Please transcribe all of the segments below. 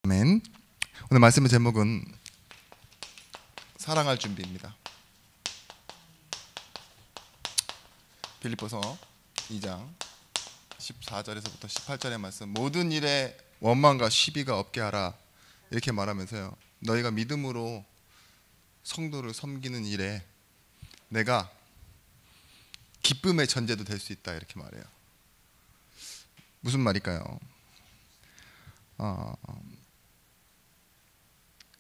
아멘. 오늘 말씀의 제목은 사랑할 준비입니다. 빌립보서 2장 14절에서부터 18절의 말씀, 모든 일에 원망과 시비가 없게 하라 이렇게 말하면서요, 너희가 믿음으로 성도를 섬기는 일에 내가 기쁨의 전제도 될 수 있다 이렇게 말해요. 무슨 말일까요?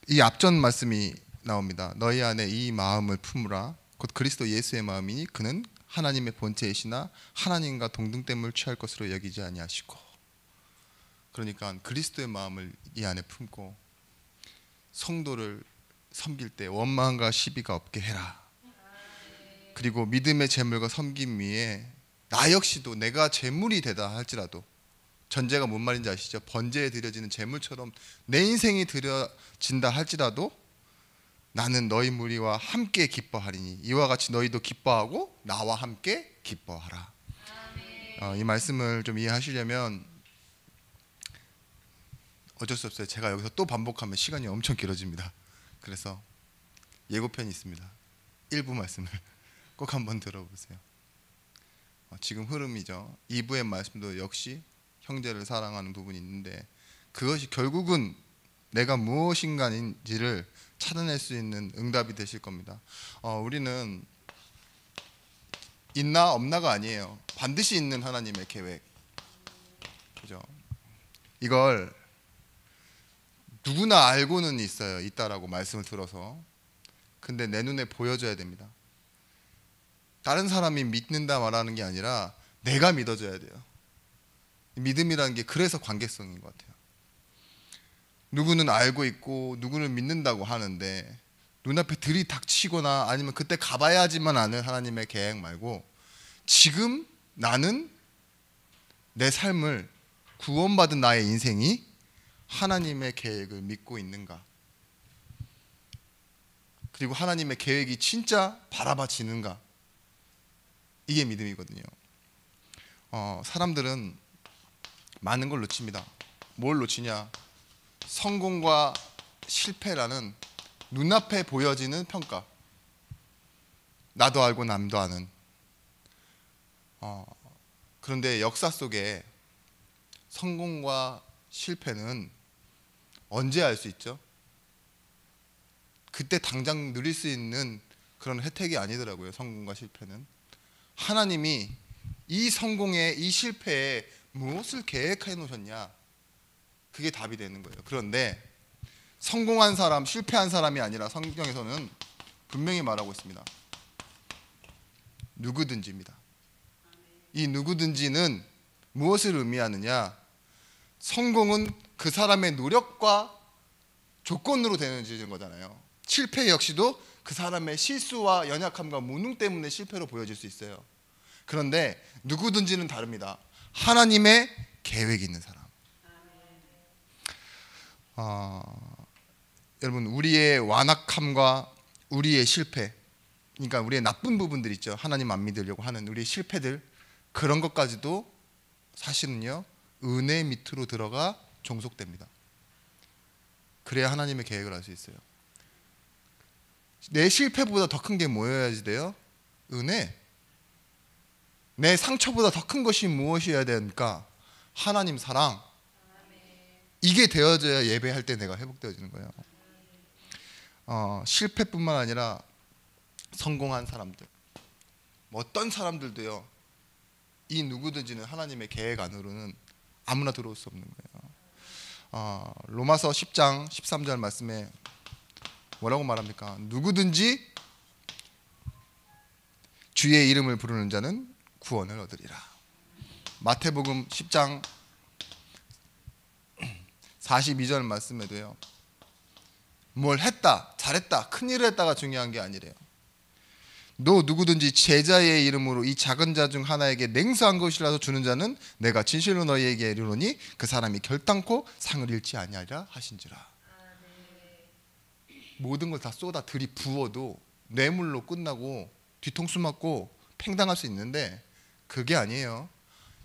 이 앞전 말씀이 나옵니다. 너희 안에 이 마음을 품으라. 곧 그리스도 예수의 마음이니 그는 하나님의 본체이시나 하나님과 동등됨을 취할 것으로 여기지 아니하시고. 그러니까 그리스도의 마음을 이 안에 품고 성도를 섬길 때 원망과 시비가 없게 해라. 그리고 믿음의 제물과 섬김 위에 나 역시도 내가 제물이 되다 할지라도, 전제가 뭔 말인지 아시죠? 번제에 드려지는 제물처럼 내 인생이 드려진다 할지라도 나는 너희 무리와 함께 기뻐하리니 이와 같이 너희도 기뻐하고 나와 함께 기뻐하라. 이 말씀을 좀 이해하시려면 어쩔 수 없어요. 제가 여기서 또 반복하면 시간이 엄청 길어집니다. 그래서 예고편이 있습니다. 일부 말씀을 꼭 한번 들어보세요. 지금 흐름이죠. 2부의 말씀도 역시 형제를 사랑하는 부분이 있는데, 그것이 결국은 내가 무엇인가인지를 찾아낼 수 있는 응답이 되실 겁니다. 우리는 있나 없나가 아니에요. 반드시 있는 하나님의 계획, 그죠? 이걸 누구나 알고는 있다라고 말씀을 들어서, 근데 내 눈에 보여줘야 됩니다. 다른 사람이 믿는다 말하는 게 아니라 내가 믿어줘야 돼요. 믿음이라는 게 그래서 관계성인 것 같아요. 누구는 알고 있고 누구는 믿는다고 하는데 눈앞에 들이닥치거나 아니면 그때 가봐야지만 아는 하나님의 계획 말고, 지금 나는 내 삶을, 구원받은 나의 인생이 하나님의 계획을 믿고 있는가, 그리고 하나님의 계획이 진짜 바라봐지는가, 이게 믿음이거든요. 사람들은 많은 걸 놓칩니다. 뭘 놓치냐? 성공과 실패라는 눈앞에 보여지는 평가, 나도 알고 남도 아는. 그런데 역사 속에 성공과 실패는 언제 알 수 있죠? 그때 당장 누릴 수 있는 그런 혜택이 아니더라고요. 성공과 실패는 하나님이 이 성공에, 이 실패에 무엇을 계획해 놓으셨냐, 그게 답이 되는 거예요. 그런데 성공한 사람, 실패한 사람이 아니라 성경에서는 분명히 말하고 있습니다. 누구든지입니다. 이 누구든지는 무엇을 의미하느냐? 성공은 그 사람의 노력과 조건으로 되는 거잖아요. 실패 역시도 그 사람의 실수와 연약함과 무능 때문에 실패로 보여질 수 있어요. 그런데 누구든지는 다릅니다. 하나님의 계획이 있는 사람. 여러분, 우리의 완악함과 우리의 실패, 그러니까 우리의 나쁜 부분들 있죠. 하나님 안 믿으려고 하는 우리의 실패들, 그런 것까지도 사실은요, 은혜 밑으로 들어가 종속됩니다. 그래야 하나님의 계획을 알 수 있어요. 내 실패보다 더 큰 게 뭐여야지 돼요? 은혜. 내 상처보다 더 큰 것이 무엇이어야 되니까? 하나님 사랑. 이게 되어져야 예배할 때 내가 회복되어지는 거예요. 실패뿐만 아니라 성공한 사람들, 어떤 사람들도요, 이 누구든지는 하나님의 계획 안으로는 아무나 들어올 수 없는 거예요. 로마서 10장 13절 말씀에 뭐라고 말합니까? 누구든지 주의 이름을 부르는 자는 구원을 얻으리라. 마태복음 10장 42절 말씀에도요, 뭘 했다, 잘했다, 큰일을 했다가 중요한 게 아니래요. 너 누구든지 제자의 이름으로 이 작은 자 중 하나에게 냉수한 것이라도 주는 자는 내가 진실로 너희에게 이르노니 그 사람이 결단코 상을 잃지 아니하리라 하신지라. 모든 걸 다 쏟아 들이부어도 뇌물로 끝나고 뒤통수 맞고 팽당할 수 있는데, 그게 아니에요.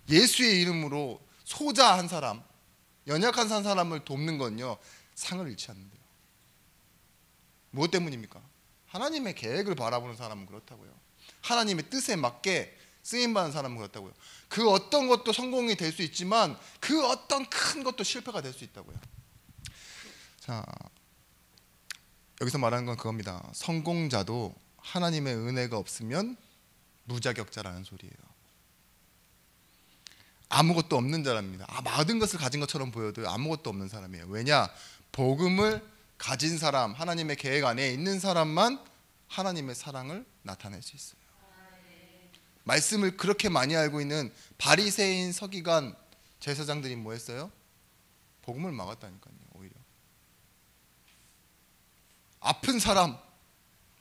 예수의 이름으로 소자 한 사람, 연약한 사람을 돕는 건요 상을 잃지 않는데요. 무엇 때문입니까? 하나님의 계획을 바라보는 사람은 그렇다고요. 하나님의 뜻에 맞게 쓰임받는 사람은 그렇다고요. 그 어떤 것도 성공이 될 수 있지만 그 어떤 큰 것도 실패가 될 수 있다고요. 자, 여기서 말하는 건 그겁니다. 성공자도 하나님의 은혜가 없으면 무자격자라는 소리예요. 아무것도 없는 자랍니다. 모든 것을 가진 것처럼 보여도 아무것도 없는 사람이에요. 왜냐? 복음을 가진 사람, 하나님의 계획 안에 있는 사람만 하나님의 사랑을 나타낼 수 있어요. 말씀을 그렇게 많이 알고 있는 바리새인, 서기관, 제사장들이 뭐 했어요? 복음을 막았다니까요. 오히려 아픈 사람,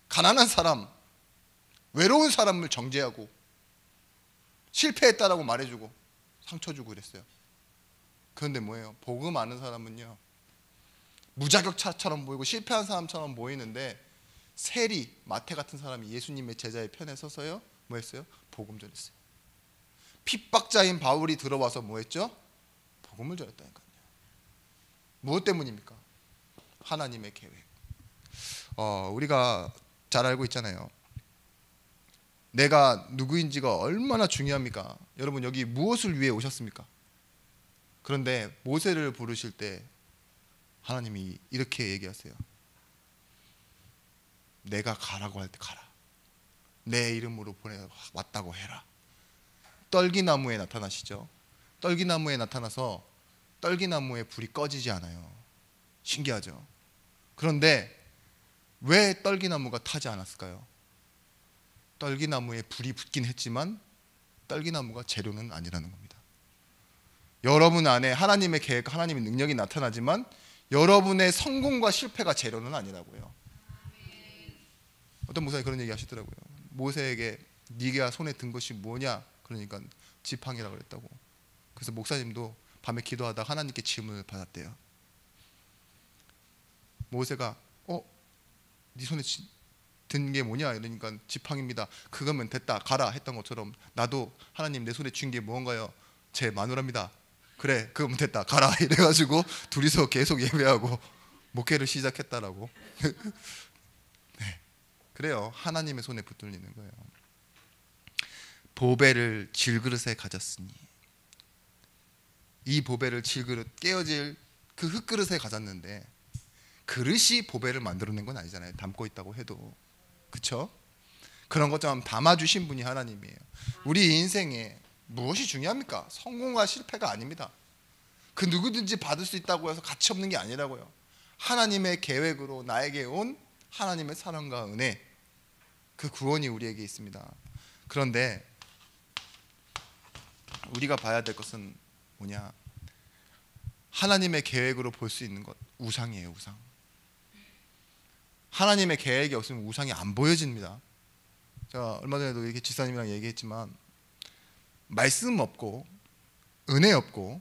가난한 사람, 외로운 사람을 정죄하고 실패했다라고 말해주고 상처 주고 그랬어요. 그런데 뭐예요? 복음 아는 사람은요 무자격자처럼 보이고 실패한 사람처럼 보이는데 세리, 마태 같은 사람이 예수님의 제자의 편에 서서요 뭐 했어요? 복음 전했어요. 핍박자인 바울이 들어와서 뭐 했죠? 복음을 전했다니까요. 무엇 때문입니까? 하나님의 계획. 우리가 잘 알고 있잖아요. 내가 누구인지가 얼마나 중요합니까? 여러분 여기 무엇을 위해 오셨습니까? 그런데 모세를 부르실 때 하나님이 이렇게 얘기하세요. 내가 가라고 할 때 가라. 내 이름으로 보내왔다고 해라. 떨기나무에 나타나시죠. 떨기나무에 나타나서 떨기나무에 불이 꺼지지 않아요. 신기하죠. 그런데 왜 떨기나무가 타지 않았을까요? 떨기나무에 불이 붙긴 했지만 떨기나무가 재료는 아니라는 겁니다. 여러분 안에 하나님의 계획, 하나님의 능력이 나타나지만 여러분의 성공과 실패가 재료는 아니라고요. 어떤 목사님이 그런 얘기 하시더라고요. 모세에게 네가 손에 든 것이 뭐냐? 그러니까 지팡이라고 그랬다고. 그래서 목사님도 밤에 기도하다 하나님께 질문을 받았대요. 모세가 네 손에 든 게 뭐냐? 이러니까 지팡이입니다. 그거면 됐다. 가라 했던 것처럼 나도 하나님 내 손에 쥔 게 뭔가요? 제 마누라입니다. 그래 그거면 됐다. 가라 이래가지고 둘이서 계속 예배하고 목회를 시작했다라고. 네. 그래요. 하나님의 손에 붙들리는 거예요. 보배를 질그릇에 가졌으니 이 보배를 질그릇 깨어질 그 흙그릇에 가졌는데 그릇이 보배를 만들어낸 건 아니잖아요. 담고 있다고 해도. 그렇죠? 그런 것처럼 담아주신 분이 하나님이에요. 우리 인생에 무엇이 중요합니까? 성공과 실패가 아닙니다. 그 누구든지 받을 수 있다고 해서 가치 없는 게 아니라고요. 하나님의 계획으로 나에게 온 하나님의 사랑과 은혜, 그 구원이 우리에게 있습니다. 그런데 우리가 봐야 될 것은 뭐냐? 하나님의 계획으로 볼 수 있는 것, 우상이에요. 우상. 하나님의 계획이 없으면 우상이 안 보여집니다. 제가 얼마 전에도 이렇게 지사님이랑 얘기했지만 말씀 없고 은혜 없고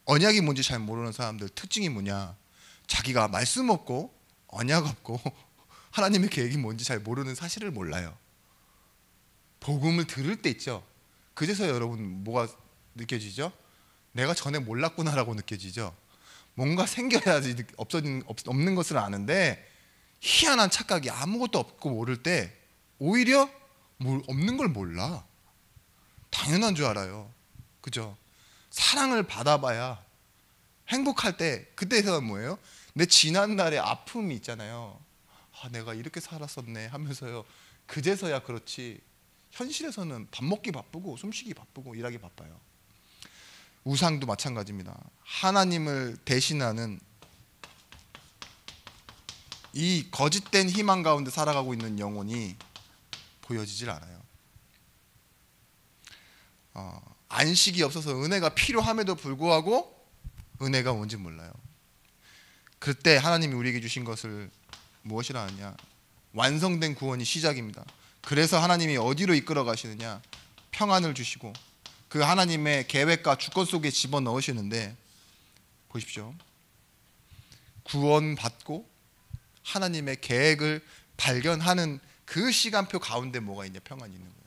언약이 뭔지 잘 모르는 사람들 특징이 뭐냐? 자기가 말씀 없고 언약 없고 하나님의 계획이 뭔지 잘 모르는 사실을 몰라요. 복음을 들을 때 있죠. 그제서 여러분 뭐가 느껴지죠? 내가 전에 몰랐구나라고 느껴지죠. 뭔가 생겨야지 없는 것을 아는데 희한한 착각이 아무것도 없고 모를 때 오히려 없는 걸 몰라. 당연한 줄 알아요. 그죠? 사랑을 받아봐야 행복할 때 그때서야 뭐예요? 내 지난날의 아픔이 있잖아요. 내가 이렇게 살았었네 하면서요. 그제서야 그렇지 현실에서는 밥 먹기 바쁘고 숨쉬기 바쁘고 일하기 바빠요. 우상도 마찬가지입니다. 하나님을 대신하는 이 거짓된 희망 가운데 살아가고 있는 영혼이 보여지질 않아요. 안식이 없어서 은혜가 필요함에도 불구하고 은혜가 뭔지 몰라요. 그때 하나님이 우리에게 주신 것을 무엇이라 하느냐? 완성된 구원이 시작입니다. 그래서 하나님이 어디로 이끌어 가시느냐? 평안을 주시고 그 하나님의 계획과 주권 속에 집어넣으시는데 보십시오. 구원받고 하나님의 계획을 발견하는 그 시간표 가운데 뭐가 있냐? 평안이 있는 거예요.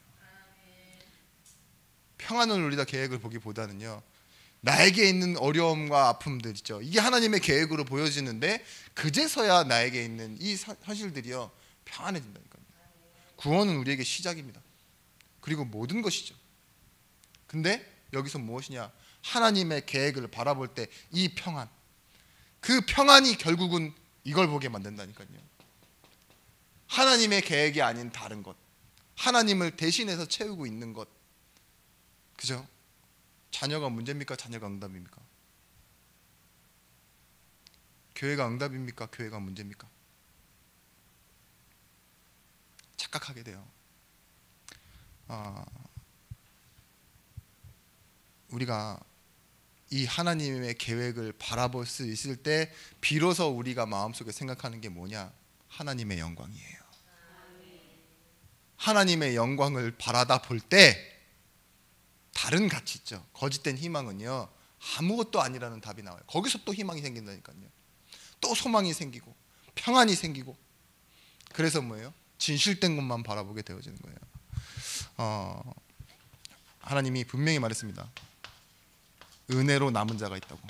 평안을 누리다 계획을 보기보다는요, 나에게 있는 어려움과 아픔들 있죠. 이게 하나님의 계획으로 보여지는데 그제서야 나에게 있는 이 현실들이요 평안해진다니까요. 구원은 우리에게 시작입니다. 그리고 모든 것이죠. 근데 여기서 무엇이냐? 하나님의 계획을 바라볼 때 이 평안, 그 평안이 결국은 이걸 보게 만든다니까요. 하나님의 계획이 아닌 다른 것, 하나님을 대신해서 채우고 있는 것, 그죠? 자녀가 문제입니까? 자녀가 응답입니까? 교회가 응답입니까? 교회가 문제입니까? 착각하게 돼요. 우리가 이 하나님의 계획을 바라볼 수 있을 때 비로소 우리가 마음속에 생각하는 게 뭐냐? 하나님의 영광이에요. 하나님의 영광을 바라다 볼 때 다른 가치 있죠. 거짓된 희망은요 아무것도 아니라는 답이 나와요. 거기서 또 희망이 생긴다니까요. 또 소망이 생기고 평안이 생기고. 그래서 뭐예요? 진실된 것만 바라보게 되어지는 거예요. 하나님이 분명히 말했습니다. 은혜로 남은 자가 있다고.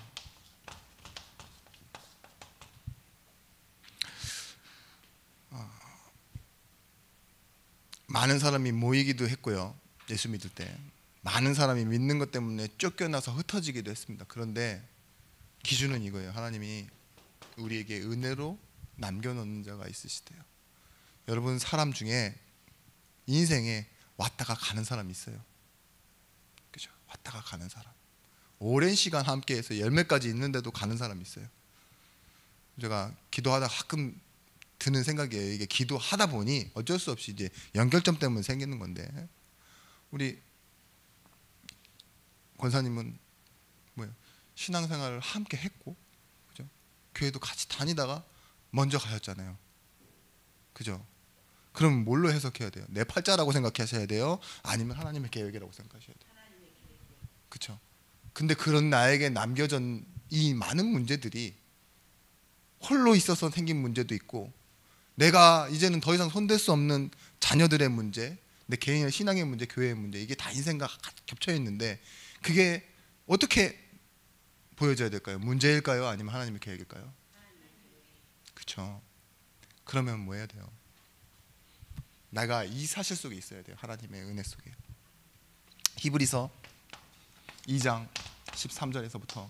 많은 사람이 모이기도 했고요. 예수 믿을 때 많은 사람이 믿는 것 때문에 쫓겨나서 흩어지기도 했습니다. 그런데 기준은 이거예요. 하나님이 우리에게 은혜로 남겨놓는 자가 있으시대요. 여러분, 사람 중에 인생에 왔다가 가는 사람이 있어요. 그죠? 왔다가 가는 사람. 오랜 시간 함께해서 열매까지 있는데도 가는 사람이 있어요. 제가 기도하다 가끔 드는 생각이에요. 이게 기도하다 보니 어쩔 수 없이 이제 연결점 때문에 생기는 건데, 우리 권사님은 뭐예요? 신앙생활을 함께 했고, 그죠? 교회도 같이 다니다가 먼저 가셨잖아요. 그죠? 그럼 뭘로 해석해야 돼요? 내 팔자라고 생각하셔야 돼요? 아니면 하나님의 계획이라고 생각하셔야 돼요? 그렇죠? 근데 그런 나에게 남겨진 이 많은 문제들이 홀로 있어서 생긴 문제도 있고, 내가 이제는 더 이상 손댈 수 없는 자녀들의 문제, 내 개인의 신앙의 문제, 교회의 문제, 이게 다 인생과 겹쳐 있는데 그게 어떻게 보여져야 될까요? 문제일까요? 아니면 하나님의 계획일까요? 그렇죠? 그러면 뭐 해야 돼요? 내가 이 사실 속에 있어야 돼요. 하나님의 은혜 속에. 히브리서 2장 13절에서부터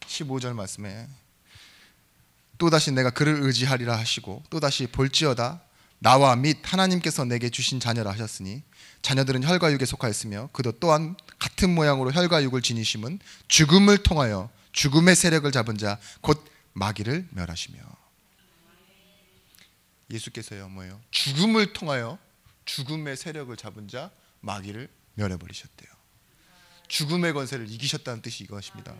15절 말씀에 또다시 내가 그를 의지하리라 하시고 또다시 볼지어다 나와 및 하나님께서 내게 주신 자녀라 하셨으니 자녀들은 혈과 육에 속하였으며 그도 또한 같은 모양으로 혈과 육을 지니심은 죽음을 통하여 죽음의 세력을 잡은 자 곧 마귀를 멸하시며. 예수께서요 뭐예요? 죽음을 통하여 죽음의 세력을 잡은 자 마귀를 멸해버리셨대요. 죽음의 권세를 이기셨다는 뜻이 이것입니다.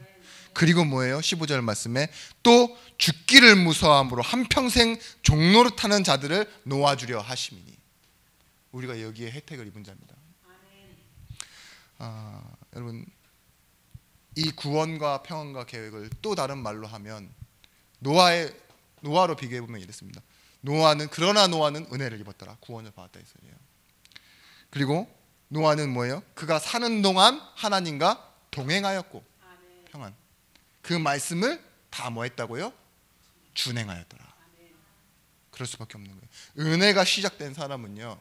그리고 뭐예요? 15절 말씀에 또 죽기를 무서워함으로 한평생 종노릇하는 자들을 놓아주려 하심이니. 우리가 여기에 혜택을 입은 자입니다. 여러분, 이 구원과 평안과 계획을 또 다른 말로 하면 노아로 비교해보면 이렇습니다. 그러나 노아는 은혜를 입었더라. 구원을 받았다 이 소리예요. 그리고 노아는 뭐예요? 그가 사는 동안 하나님과 동행하였고 평안. 그 말씀을 다 뭐 했다고요? 준행하였더라. 그럴 수밖에 없는 거예요. 은혜가 시작된 사람은요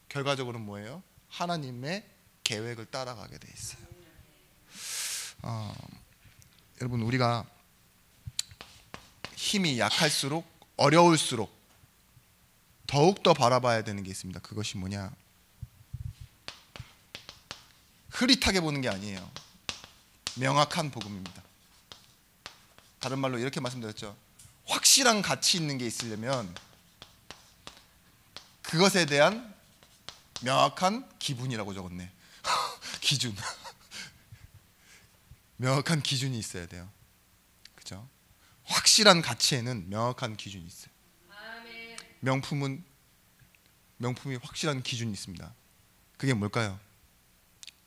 결과적으로 뭐예요? 하나님의 계획을 따라가게 돼 있어요. 여러분, 우리가 힘이 약할수록 어려울수록 더욱더 바라봐야 되는 게 있습니다. 그것이 뭐냐? 흐릿하게 보는 게 아니에요. 명확한 복음입니다. 다른 말로 이렇게 말씀드렸죠. 확실한 가치 있는 게 있으려면 그것에 대한 명확한 기분이라고 적었네. 기준. 명확한 기준이 있어야 돼요. 그죠? 확실한 가치에는 명확한 기준이 있어요. 명품이 확실한 기준이 있습니다. 그게 뭘까요?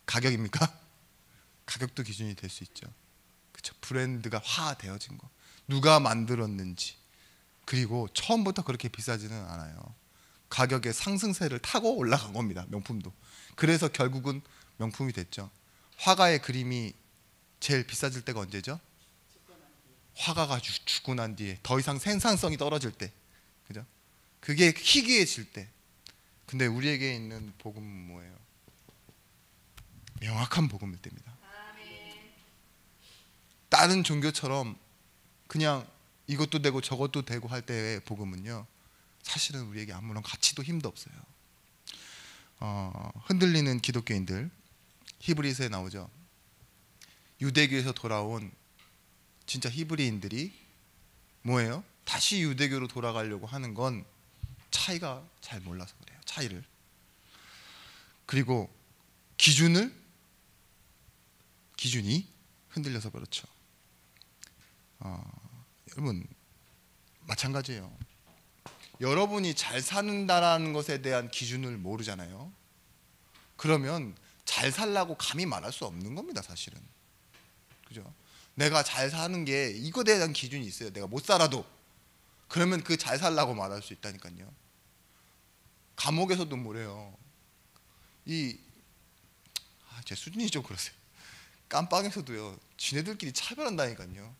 가격입니까? 가격도 기준이 될 수 있죠. 그렇죠? 브랜드가 화되어진 거, 누가 만들었는지, 그리고 처음부터 그렇게 비싸지는 않아요. 가격의 상승세를 타고 올라간 겁니다. 명품도. 그래서 결국은 명품이 됐죠. 화가의 그림이 제일 비싸질 때가 언제죠? 화가 가지고 죽고 난 뒤에 더 이상 생산성이 떨어질 때, 그죠? 그게 희귀해질 때. 근데 우리에게 있는 복음은 뭐예요? 명확한 복음일 때입니다. 다른 종교처럼 그냥 이것도 되고 저것도 되고 할 때의 복음은요, 사실은 우리에게 아무런 가치도 힘도 없어요. 흔들리는 기독교인들, 히브리서에 나오죠. 유대교에서 돌아온 진짜 히브리인들이 뭐예요? 다시 유대교로 돌아가려고 하는 건 차이가 잘 몰라서 그래요. 차이를. 그리고 기준이 흔들려서 그렇죠. 여러분 마찬가지예요. 여러분이 잘 사는다라는 것에 대한 기준을 모르잖아요. 그러면 잘 살라고 감히 말할 수 없는 겁니다, 사실은. 그죠? 내가 잘 사는 게 이거에 대한 기준이 있어요. 내가 못 살아도. 그러면 그 잘 살라고 말할 수 있다니까요. 감옥에서도 뭐래요. 제 수준이 좀 그러세요. 깜빵에서도요, 지네들끼리 차별한다니까요.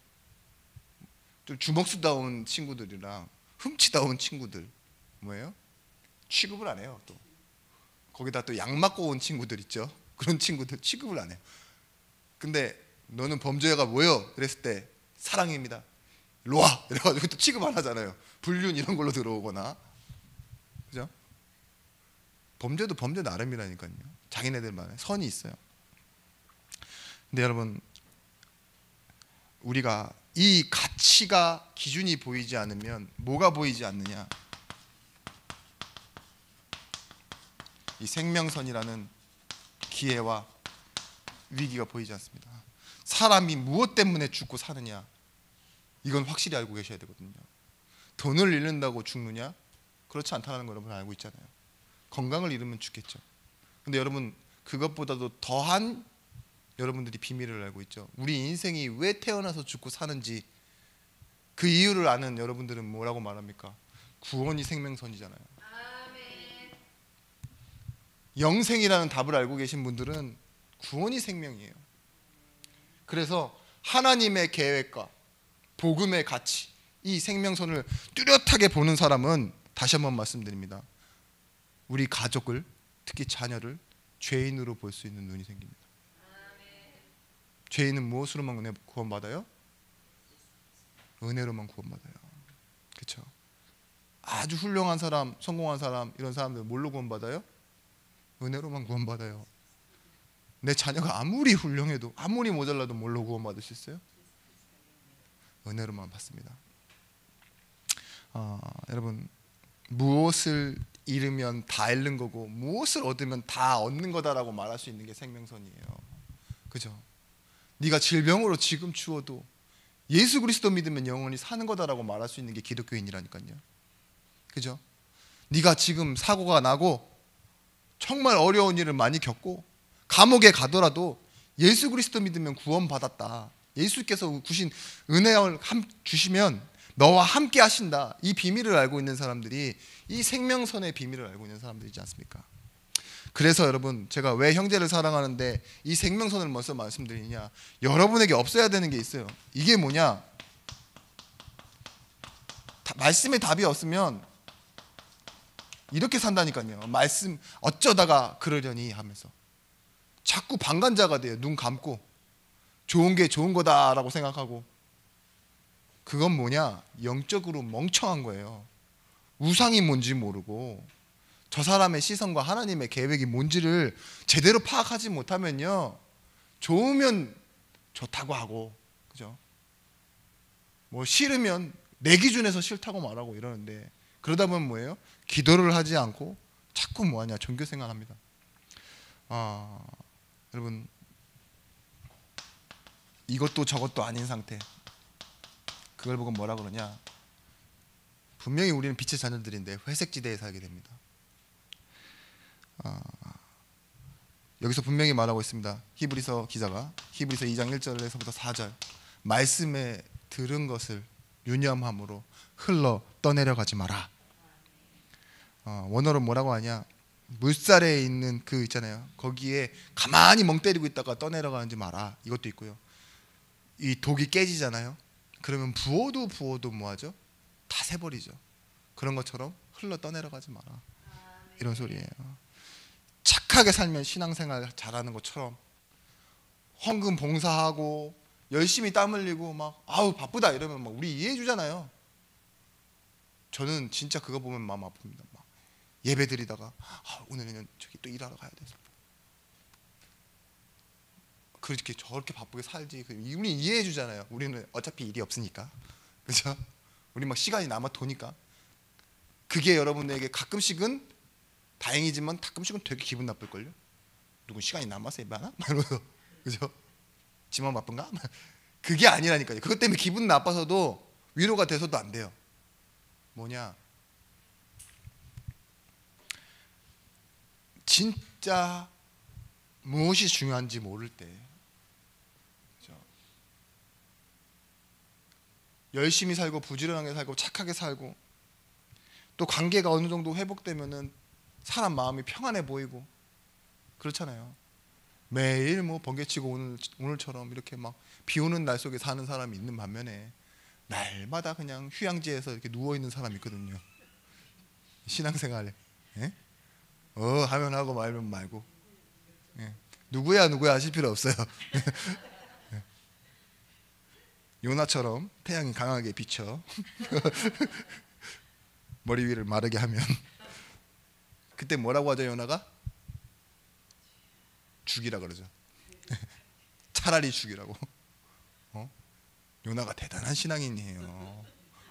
좀 주먹수다운 친구들이랑 훔치다운 친구들 뭐예요? 취급을 안 해요. 또 거기다 또 약 맞고 온 친구들 있죠. 그런 친구들 취급을 안 해요. 근데 너는 범죄가 뭐요? 그랬을 때 사랑입니다. 일로 와! 이래가지고 또 취급 안 하잖아요. 불륜 이런 걸로 들어오거나. 그죠? 범죄도 범죄 나름이라니까요. 자기네들만의 선이 있어요. 근데 여러분, 우리가 이 가치가 기준이 보이지 않으면 뭐가 보이지 않느냐? 이 생명선이라는 기회와 위기가 보이지 않습니다. 사람이 무엇 때문에 죽고 사느냐? 이건 확실히 알고 계셔야 되거든요. 돈을 잃는다고 죽느냐? 그렇지 않다는 걸 여러분 알고 있잖아요. 건강을 잃으면 죽겠죠. 근데 여러분, 그것보다도 더한 여러분들이 비밀을 알고 있죠. 우리 인생이 왜 태어나서 죽고 사는지 그 이유를 아는 여러분들은 뭐라고 말합니까? 구원이 생명선이잖아요. 아멘. 영생이라는 답을 알고 계신 분들은 구원이 생명이에요. 그래서 하나님의 계획과 복음의 가치, 이 생명선을 뚜렷하게 보는 사람은, 다시 한번 말씀드립니다, 우리 가족을, 특히 자녀를 죄인으로 볼 수 있는 눈이 생깁니다. 죄인은 무엇으로만 구원받아요? 은혜로만 구원받아요. 그렇죠? 아주 훌륭한 사람, 성공한 사람, 이런 사람들 뭘로 구원받아요? 은혜로만 구원받아요. 내 자녀가 아무리 훌륭해도, 아무리 모자라도 뭘로 구원받을 수 있어요? 은혜로만 받습니다. 여러분, 무엇을 잃으면 다 잃는 거고 무엇을 얻으면 다 얻는 거다라고 말할 수 있는 게 생명선이에요. 그죠? 네가 질병으로 지금 죽어도 예수 그리스도 믿으면 영원히 사는 거다라고 말할 수 있는 게 기독교인이라니까요. 그죠? 네가 지금 사고가 나고 정말 어려운 일을 많이 겪고 감옥에 가더라도 예수 그리스도 믿으면 구원받았다. 예수께서 주신 은혜를 주시면 너와 함께 하신다. 이 비밀을 알고 있는 사람들이, 이 생명선의 비밀을 알고 있는 사람들이지 않습니까? 그래서 여러분, 제가 왜 형제를 사랑하는데 이 생명선을 먼저 말씀드리냐, 여러분에게 없어야 되는 게 있어요. 이게 뭐냐? 말씀에 답이 없으면 이렇게 산다니까요. 말씀 어쩌다가 그러려니 하면서 자꾸 방관자가 돼요. 눈 감고 좋은 게 좋은 거다라고 생각하고. 그건 뭐냐? 영적으로 멍청한 거예요. 우상이 뭔지 모르고 저 사람의 시선과 하나님의 계획이 뭔지를 제대로 파악하지 못하면요, 좋으면 좋다고 하고, 그죠? 뭐 싫으면 내 기준에서 싫다고 말하고 이러는데, 그러다 보면 뭐예요? 기도를 하지 않고 자꾸 뭐하냐? 종교생활합니다. 여러분, 이것도 저것도 아닌 상태, 그걸 보고 뭐라 그러냐? 분명히 우리는 빛의 자녀들인데 회색지대에 살게 됩니다. 여기서 분명히 말하고 있습니다. 히브리서 기자가 히브리서 2장 1절에서부터 4절, 말씀에 들은 것을 유념함으로 흘러 떠내려가지 마라. 원어로 뭐라고 하냐? 물살에 있는 그 있잖아요. 거기에 가만히 멍 때리고 있다가 떠내려가지 마라. 이것도 있고요. 이 독이 깨지잖아요. 그러면 부어도 뭐하죠? 다 새버리죠. 그런 것처럼 흘러 떠내려가지 마라, 이런 소리예요. 착하게 살면 신앙생활 잘하는 것처럼 헌금 봉사하고 열심히 땀 흘리고 막 아우 바쁘다 이러면 막 우리 이해해 주잖아요. 저는 진짜 그거 보면 마음 아픕니다. 막 예배 드리다가 오늘은 저기 또 일하러 가야 돼서 그렇게 저렇게 바쁘게 살지. 우리 이해해 주잖아요. 우리는 어차피 일이 없으니까, 그렇죠? 우리 막 시간이 남아 도니까. 그게 여러분에게 가끔씩은 다행이지만 가끔씩은 되게 기분 나쁠걸요. 누군 시간이 남아서 예배하나? 이러면서, 그죠? 지만 바쁜가? 그게 아니라니까요. 그것 때문에 기분 나빠서도 위로가 돼서도 안 돼요. 뭐냐? 진짜 무엇이 중요한지 모를 때, 그죠? 열심히 살고 부지런하게 살고 착하게 살고 또 관계가 어느 정도 회복되면은 사람 마음이 평안해 보이고 그렇잖아요. 매일 뭐 번개치고 오늘처럼 이렇게 막 비 오는 날 속에 사는 사람이 있는 반면에 날마다 그냥 휴양지에서 이렇게 누워 있는 사람이 있거든요. 신앙생활에 하면 하고 말면 말고, 누구야 하실 필요 없어요. 요나처럼 태양이 강하게 비쳐 머리 위를 마르게 하면 그때 뭐라고 하죠? 요나가 죽이라 그러죠. 차라리 죽이라고. 요나가 대단한 신앙인이에요.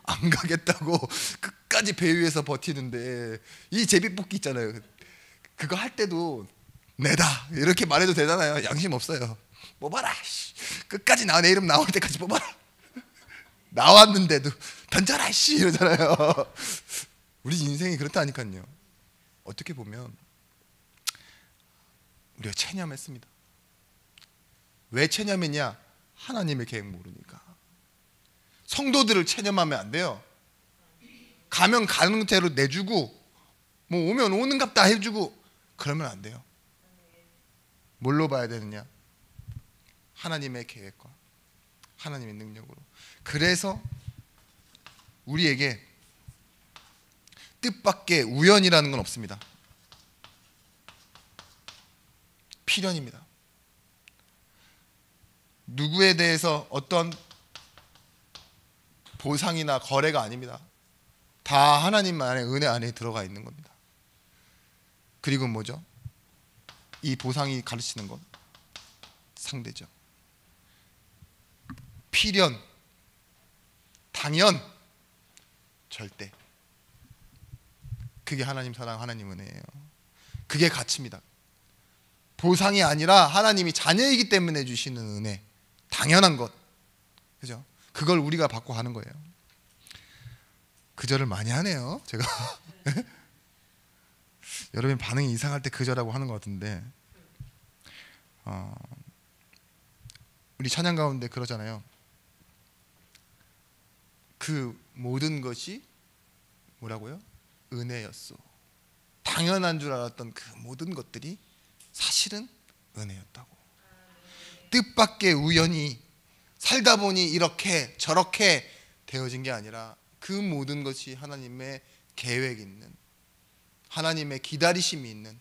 안 가겠다고 끝까지 배 위에서 버티는데, 이 제비뽑기 있잖아요. 그거 할 때도 내다 이렇게 말해도 되잖아요. 양심 없어요. 뽑아라, 끝까지 내 이름 나올 때까지 뽑아라. 나왔는데도 던져라 이러잖아요. 우리 인생이 그렇다니까요. 어떻게 보면 우리가 체념했습니다. 왜 체념했냐? 하나님의 계획 모르니까. 성도들을 체념하면 안 돼요. 가면 가는 대로 내주고 뭐 오면 오는 값 다 해주고 그러면 안 돼요. 뭘로 봐야 되느냐? 하나님의 계획과 하나님의 능력으로. 그래서 우리에게 뜻밖의 우연이라는 건 없습니다. 필연입니다. 누구에 대해서 어떤 보상이나 거래가 아닙니다. 다 하나님만의 은혜 안에 들어가 있는 겁니다. 그리고 뭐죠? 이 보상이 가르치는 건 상대죠. 필연, 당연, 절대. 그게 하나님 사랑, 하나님 은혜예요. 그게 가치입니다. 보상이 아니라 하나님이 자녀이기 때문에 주시는 은혜, 당연한 것, 그죠? 그걸 우리가 받고 가는 거예요. 그절을 많이 하네요, 제가. 여러분 반응이 이상할 때 그절하고 하는 것 같은데, 우리 찬양 가운데 그러잖아요. 그 모든 것이 뭐라고요? 은혜였어. 당연한 줄 알았던 그 모든 것들이 사실은 은혜였다고. 뜻밖의 우연이 살다 보니 이렇게 저렇게 되어진 게 아니라 그 모든 것이 하나님의 계획이 있는, 하나님의 기다리심이 있는,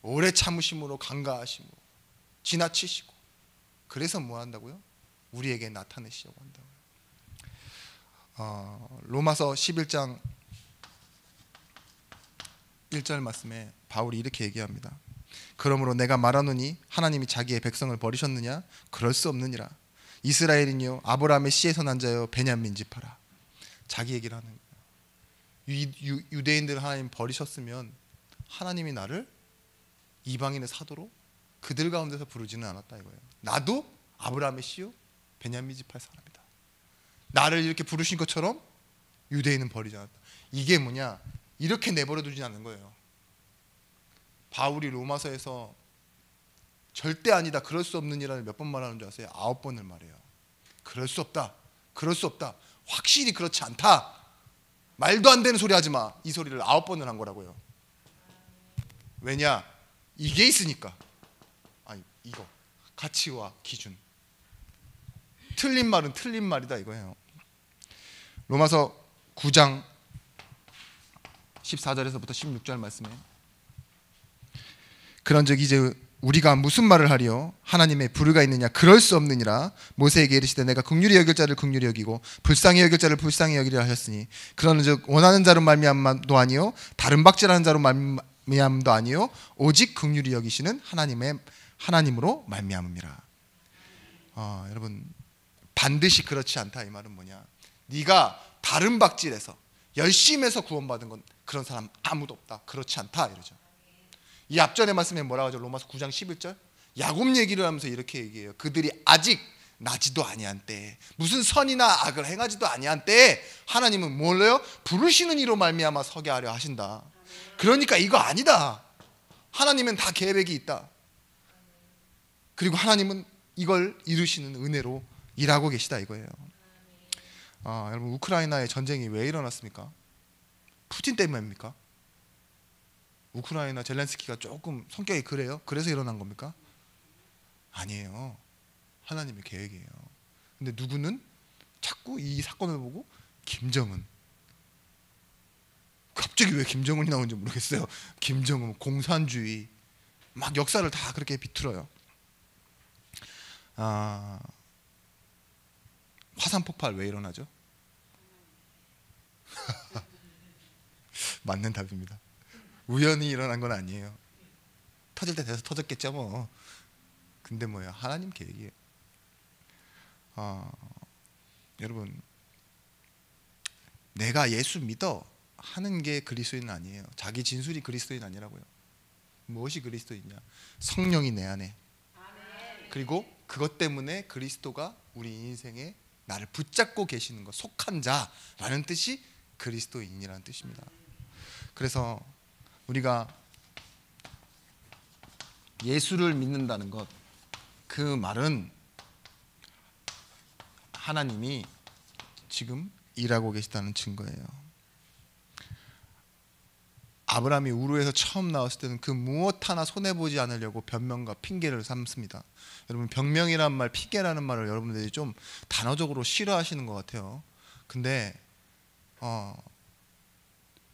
오래 참으심으로 간과하심으로 지나치시고, 그래서 뭐 한다고요? 우리에게 나타내시려고 한다고요. 로마서 11장 1절 말씀에 바울이 이렇게 얘기합니다. 그러므로 내가 말하노니 하나님이 자기의 백성을 버리셨느냐? 그럴 수 없느니라. 이스라엘인요 아브라함의 씨에서 난 자여 베냐민 지파라. 자기 얘기를 하는 거예요. 유대인들 하나님 버리셨으면 하나님이 나를 이방인의 사도로 그들 가운데서 부르지는 않았다 이거예요. 나도 아브라함의 씨요 베냐민 지파의 사람이다. 나를 이렇게 부르신 것처럼 유대인은 버리지 않았다. 이게 뭐냐? 이렇게 내버려 두지 않는 거예요. 바울이 로마서에서 절대 아니다, 그럴 수 없는 이라는 몇 번 말하는 줄 아세요? 9번을 말해요. 그럴 수 없다, 그럴 수 없다, 확실히 그렇지 않다, 말도 안 되는 소리 하지 마, 이 소리를 9번을 한 거라고요. 왜냐? 이게 있으니까. 아니, 이거 가치와 기준. 틀린 말은 틀린 말이다 이거예요. 로마서 9장 14절에서부터 16절 말씀에 그런즉 이제 우리가 무슨 말을 하리요? 하나님의 불의가 있느냐? 그럴 수 없느니라. 모세에게 이르시되 내가 긍휼히 여길 자를 긍휼히 여기고 불쌍히 여길 자를 불쌍히 여기리라 하셨으니 그러는즉 원하는 자로 말미암도 아니요 다른 박질하는 자로 말미암도 아니요 오직 긍휼히 여기시는 하나님으로 말미암음이라. 여러분 반드시 그렇지 않다 이 말은 뭐냐? 네가 다른 박질에서 열심히 해서 구원받은 건 그런 사람 아무도 없다. 그렇지 않다 이러죠. 이 앞전의 말씀에 뭐라고 하죠? 로마서 9장 11절 야곱 얘기를 하면서 이렇게 얘기해요. 그들이 아직 나지도 아니한 때에 무슨 선이나 악을 행하지도 아니한 때에 하나님은 뭘래요? 부르시는 이로 말미암아 서게 하려 하신다. 그러니까 이거 아니다. 하나님은 다 계획이 있다. 그리고 하나님은 이걸 이루시는 은혜로 일하고 계시다 이거예요. 여러분 우크라이나의 전쟁이 왜 일어났습니까? 푸틴 때문입니까? 우크라이나 젤렌스키가 조금 성격이 그래요? 그래서 일어난 겁니까? 아니에요. 하나님의 계획이에요. 근데 누구는 자꾸 이 사건을 보고 김정은, 갑자기 왜 김정은이 나오는지 모르겠어요. 김정은, 공산주의, 막 역사를 다 그렇게 비틀어요. 화산 폭발 왜 일어나죠? 맞는 답입니다. 우연히 일어난 건 아니에요. 터질 때 돼서 터졌겠죠 뭐. 근데 뭐예요? 하나님 계획이에요. 여러분 내가 예수 믿어 하는 게 그리스도인 아니에요. 자기 진술이 그리스도인 아니라고요. 무엇이 그리스도이냐? 성령이 내 안에. 그리고 그것 때문에 그리스도가 우리 인생에 나를 붙잡고 계시는 것, 속한 자라는 뜻이 그리스도인이라는 뜻입니다. 그래서 우리가 예수를 믿는다는 것, 그 말은 하나님이 지금 일하고 계시다는 증거예요. 아브라함이 우르에서 처음 나왔을 때는 그 무엇 하나 손해보지 않으려고 변명과 핑계를 삼습니다. 여러분 변명이란 말, 핑계라는 말을 여러분들이 좀 단어적으로 싫어하시는 것 같아요. 근데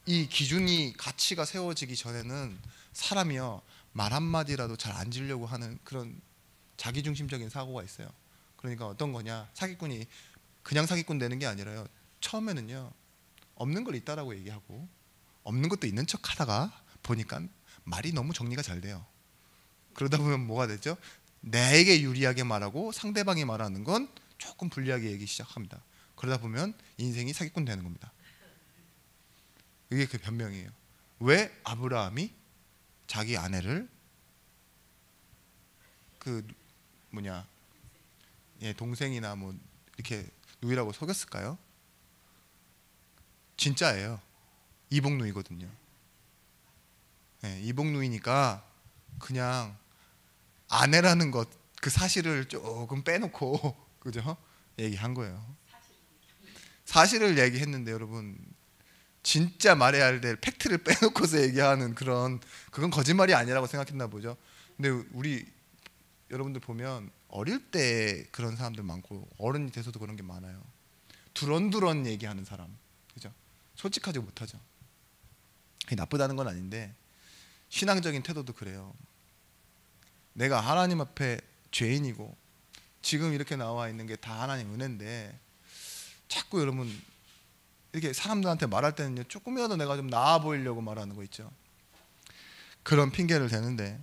이 기준이, 가치가 세워지기 전에는 사람이요 말 한마디라도 잘 안 지으려고 하는 그런 자기중심적인 사고가 있어요. 그러니까 어떤 거냐, 사기꾼이 그냥 사기꾼 되는 게 아니라요, 처음에는요 없는 걸 있다라고 얘기하고 없는 것도 있는 척 하다가 보니까 말이 너무 정리가 잘 돼요. 그러다 보면 뭐가 되죠? 내게 유리하게 말하고 상대방이 말하는 건 조금 불리하게 얘기 시작합니다. 그러다 보면 인생이 사기꾼 되는 겁니다. 이게 그 변명이에요. 왜 아브라함이 자기 아내를 동생이나 뭐 이렇게 누이라고 속였을까요? 진짜예요. 이복누이거든요. 이복누이니까 그냥 아내라는 것, 그 사실을 조금 빼놓고 그죠? 얘기한 거예요. 사실을 얘기했는데 여러분 진짜 말해야 할 때 팩트를 빼놓고서 얘기하는 그건 거짓말이 아니라고 생각했나 보죠. 근데 우리 여러분들 보면 어릴 때 그런 사람들 많고 어른이 돼서도 그런 게 많아요. 두런두런 얘기하는 사람, 그죠? 솔직하지 못하죠. 그게 나쁘다는 건 아닌데 신앙적인 태도도 그래요. 내가 하나님 앞에 죄인이고 지금 이렇게 나와 있는 게 다 하나님 은혜인데 자꾸 여러분 이렇게 사람들한테 말할 때는요 조금이라도 내가 좀 나아 보이려고 말하는 거 있죠. 그런 핑계를 대는데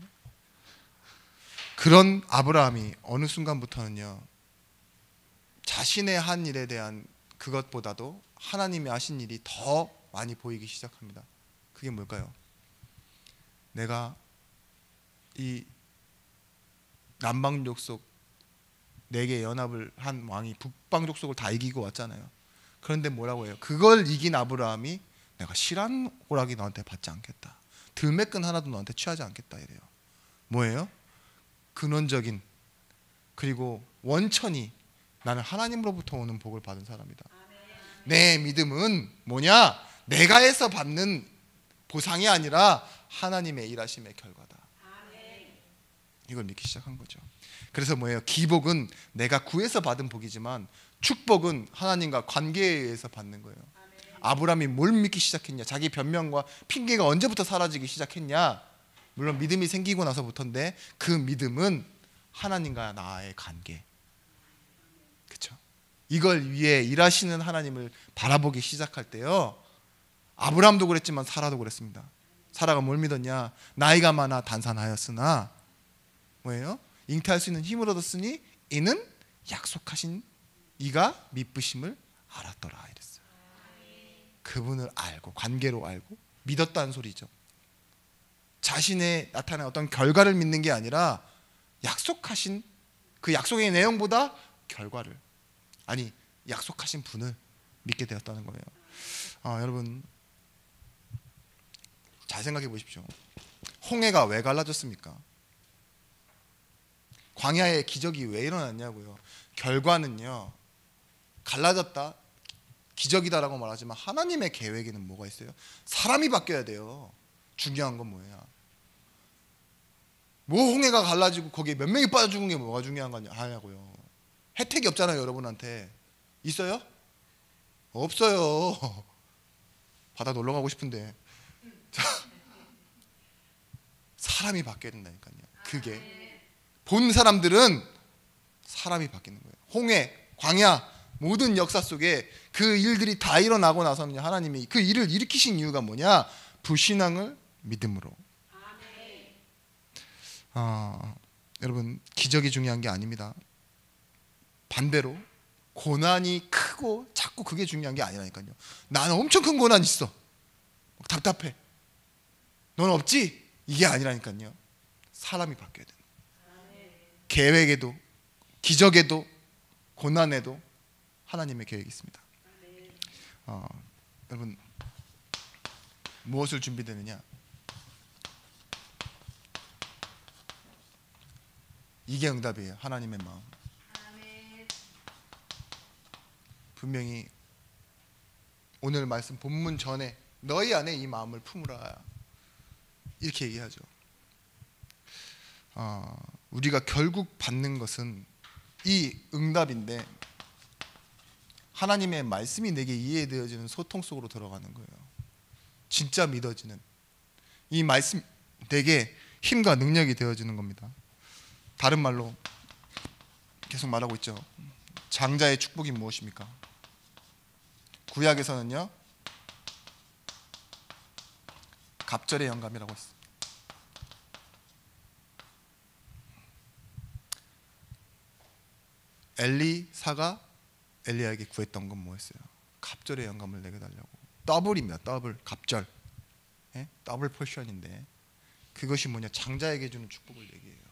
그런 아브라함이 어느 순간부터는요 자신의 한 일에 대한 그것보다도 하나님이 하신 일이 더 많이 보이기 시작합니다. 그게 뭘까요? 내가 이 남방 족속 4개 연합을 한 왕이 북방 족속을 다 이기고 왔잖아요. 그런데 뭐라고 해요? 그걸 이긴 아브라함이 내가 실한 오락이 너한테 받지 않겠다, 들매끈 하나도 너한테 취하지 않겠다 이래요. 뭐예요? 근원적인 그리고 원천이 나는 하나님으로부터 오는 복을 받은 사람이다. 내 믿음은 뭐냐? 내가 해서 받는 보상이 아니라 하나님의 일하심의 결과다. 이걸 믿기 시작한 거죠. 그래서 뭐예요? 기복은 내가 구해서 받은 복이지만 축복은 하나님과 관계에 의해서 받는 거예요. 아브라함이 뭘 믿기 시작했냐? 자기 변명과 핑계가 언제부터 사라지기 시작했냐? 물론 믿음이 생기고 나서부터인데 그 믿음은 하나님과 나의 관계. 그렇죠? 이걸 위해 일하시는 하나님을 바라보기 시작할 때요. 아브라함도 그랬지만 사라도 그랬습니다. 사라가 뭘 믿었냐? 나이가 많아 단산하였으나 뭐예요? 잉태할 수 있는 힘을 얻었으니 이는 약속하신 이가 미쁘심을 알았더라 이랬어요. 그분을 알고 관계로 알고 믿었다는 소리죠. 자신의 나타난 어떤 결과를 믿는 게 아니라 약속하신 그 약속의 내용보다 결과를 아니 약속하신 분을 믿게 되었다는 거예요. 여러분 잘 생각해 보십시오. 홍해가 왜 갈라졌습니까? 광야의 기적이 왜 일어났냐고요. 결과는요. 갈라졌다 기적이다라고 말하지만 하나님의 계획에는 뭐가 있어요? 사람이 바뀌어야 돼요. 중요한 건 뭐예요? 뭐 홍해가 갈라지고 거기에 몇 명이 빠져 죽은 게 뭐가 중요한 거냐고요. 혜택이 없잖아요. 여러분한테 있어요? 없어요. 바다 놀러 가고 싶은데 사람이 바뀌어야 된다니까요. 그게 본 사람들은 사람이 바뀌는 거예요. 홍해, 광야 모든 역사 속에 그 일들이 다 일어나고 나서는 하나님이 그 일을 일으키신 이유가 뭐냐? 불신앙을 믿음으로. 여러분 기적이 중요한 게 아닙니다. 반대로 고난이 크고 자꾸 그게 중요한 게 아니라니까요. 나는 엄청 큰 고난 있어. 답답해. 넌 없지? 이게 아니라니까요. 사람이 바뀌어야 돼요. 계획에도 기적에도 고난에도 하나님의 계획이 있습니다. 여러분 무엇을 준비되느냐? 이게 응답이에요. 하나님의 마음. 분명히 오늘 말씀 본문 전에 너희 안에 이 마음을 품으라 이렇게 얘기하죠. 우리가 결국 받는 것은 이 응답인데 하나님의 말씀이 내게 이해되어지는 소통 속으로 들어가는 거예요. 진짜 믿어지는 이 말씀 내게 힘과 능력이 되어지는 겁니다. 다른 말로 계속 말하고 있죠. 장자의 축복이 무엇입니까? 구약에서는요 갑절의 영감이라고 했어요. 엘리사가 엘리야에게 구했던 건 뭐였어요? 갑절의 영감을 내게 달라고. 더블입니다. 더블 갑절. 예? 더블 포션인데 그것이 뭐냐? 장자에게 주는 축복을 얘기해요.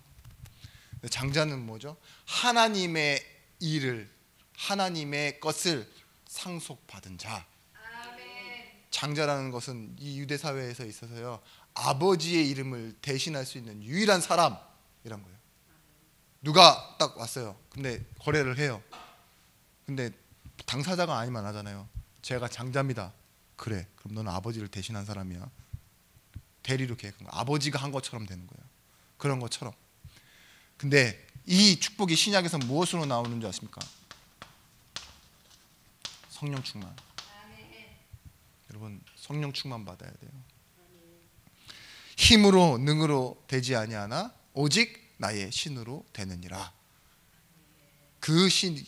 장자는 뭐죠? 하나님의 일을 하나님의 것을 상속받은 자. 장자라는 것은 이 유대 사회에서 있어서요 아버지의 이름을 대신할 수 있는 유일한 사람이란 거예요. 누가 딱 왔어요. 근데 거래를 해요. 근데 당사자가 아니면 안 하잖아요. 제가 장자입니다. 그래. 그럼 너는 아버지를 대신한 사람이야. 대리로 계획한 거. 아버지가 한 것처럼 되는 거예요. 그런 것처럼. 근데 이 축복이 신약에서 무엇으로 나오는 줄 아십니까? 성령 충만. 여러분 성령 충만 받아야 돼요. 힘으로 능으로 되지 아니하나 오직 나의 신으로 되느니라.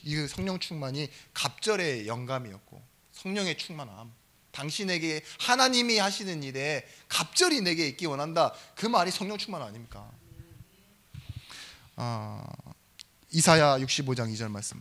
이 성령 충만이 갑절의 영감이었고 성령의 충만함. 당신에게 하나님이 하시는 일에 갑절이 내게 있기 원한다. 그 말이 성령 충만 아닙니까? 이사야 65장 2절 말씀.